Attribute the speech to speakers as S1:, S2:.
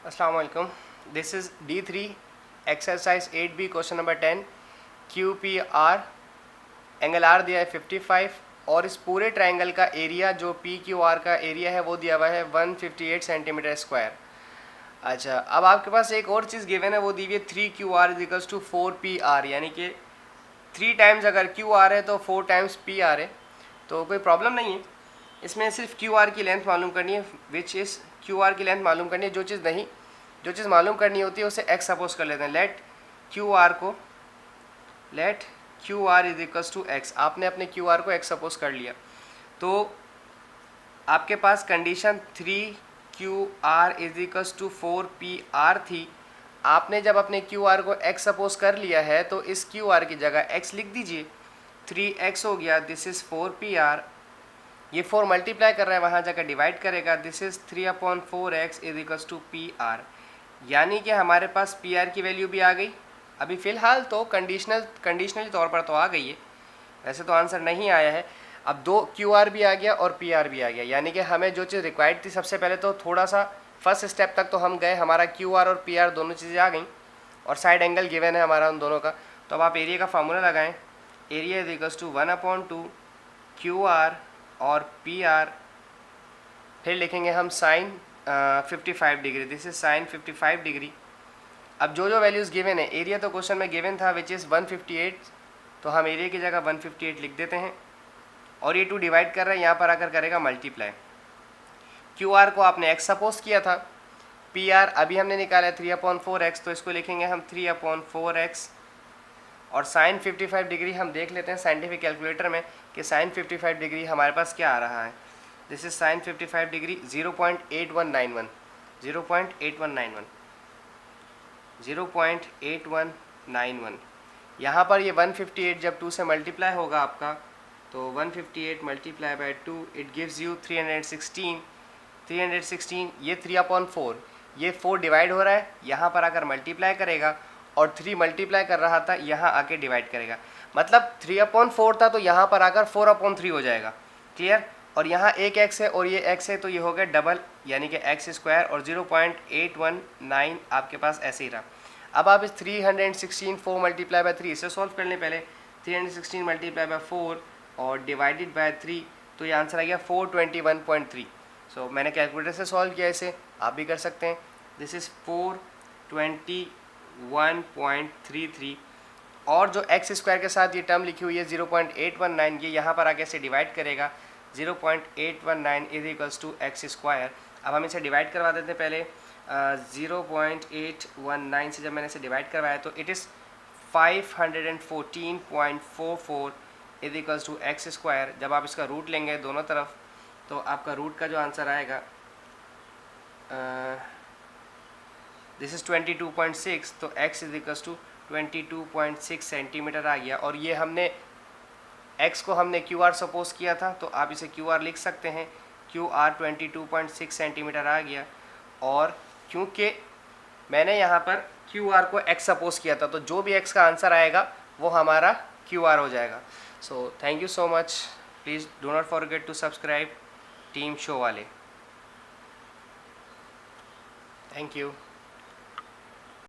S1: अस्सलाम वालेकुम। This is D3 exercise 8B question number 10। QPR angle R दिया है 55 और इस पूरे ट्रायंगल का एरिया जो PQR का एरिया है वो दिया हुआ है 158 सेंटीमीटर स्क्वायर। अच्छा, अब आपके पास एक और चीज़ गिवन है, वो दी हुई है 3QR इजिकल्स टू 4PR, यानी कि 3 टाइम्स अगर QR है तो 4 टाइम्स PR है। तो कोई प्रॉब्लम नहीं है, इसमें सिर्फ QR की लेंथ मालूम करनी है, विच इज़ QR की लेंथ मालूम करनी है। जो चीज़ मालूम करनी होती है उसे x सपोज कर लेते हैं। Let Q R is equals to X. आपने अपने QR को x सपोज कर लिया, तो आपके पास condition 3QR is equals to 4PR थी। आपने जब अपने QR को x सपोज कर लिया है तो इस QR की जगह x लिख दीजिए। 3x हो गया, दिस इज़ 4PR। ये 4 मल्टीप्लाई कर रहा है, वहाँ जाकर डिवाइड करेगा, this is 3/4x is equals to PR। यानी कि हमारे पास PR की वैल्यू भी आ गई। अभी फ़िलहाल तो कंडीशनली तौर पर तो आ गई है, वैसे तो आंसर नहीं आया है। अब दो QR भी आ गया और PR भी आ गया, यानी कि हमें जो चीज़ रिक्वायर्ड थी, सबसे पहले तो थोड़ा सा फर्स्ट स्टेप तक तो हम गए, हमारा QR और PR दोनों चीज़ें आ गई और साइड एंगल गिवन है हमारा उन दोनों का। तो अब आप एरिया का फार्मूला लगाएं, area is equals to 1/2 QR और PR, फिर लिखेंगे हम sine 55 degree, this is sine 55 degree. अब जो वैल्यूज़ गिवन है, एरिया तो क्वेश्चन में गिवन था विच इज़ 158, तो हम एरिया की जगह 158 लिख देते हैं और ये 2 डिवाइड कर रहे हैं, यहाँ पर आकर करेगा मल्टीप्लाई। QR को आपने x सपोज किया था, PR अभी हमने निकाला है 3/4x, तो इसको लिखेंगे हम 3/4x। और साइन 55 डिग्री हम देख लेते हैं साइंटिफिक कैलकुलेटर में कि साइन 55 डिग्री हमारे पास क्या आ रहा है। This is sine 55 degree 0.8191, 0.8191। यहाँ पर ये 158 जब 2 से मल्टीप्लाई होगा आपका, तो 158 multiply by 2 it gives you 316। ये 3/4, ये 4 डिवाइड हो रहा है, यहाँ पर आकर मल्टीप्लाई करेगा और 3 मल्टीप्लाई कर रहा था, यहाँ आके डिवाइड करेगा। मतलब 3/4 था तो यहाँ पर आकर 4/3 हो जाएगा। क्लियर? और यहाँ एक x है और ये x है, तो ये हो गया डबल, यानी कि x स्क्वायर, और 0.819 आपके पास ऐसे ही रहा। अब आप इस 316 4 मल्टीप्लाई बाय 3 इसे सॉल्व कर लें पहले। 316 मल्टीप्लाई बाय 4 और डिवाइडेड बाय 3, तो ये आंसर आ गया 421.3। सो मैंने कैलकुलेटर से सॉल्व किया इसे, आप भी कर सकते हैं। दिस इज़ 421.33 और जो x स्क्वायर के साथ ये टर्म लिखी हुई है 0.819, ये यहाँ पर आके इसे डिवाइड करेगा। 0.819 is equals to X square. अब हम इसे डिवाइड करवा देते हैं पहले। 0.819 से जब मैंने इसे डिवाइड करवाया तो it is 514.44 is equals to X square. जब आप इसका रूट लेंगे दोनों तरफ, तो आपका रूट का जो आंसर आएगा, दिस इज़ 22.6, तो x is equals to 22.6 centimetre आ गया। और ये हमने x को हमने QR सपोज किया था, तो आप इसे QR लिख सकते हैं। QR 22.6 सेंटीमीटर आ गया, और क्योंकि मैंने यहाँ पर QR को x सपोज किया था, तो जो भी x का आंसर आएगा वो हमारा QR हो जाएगा। So thank you so much, please do not forget to subscribe team show वाले। Thank you.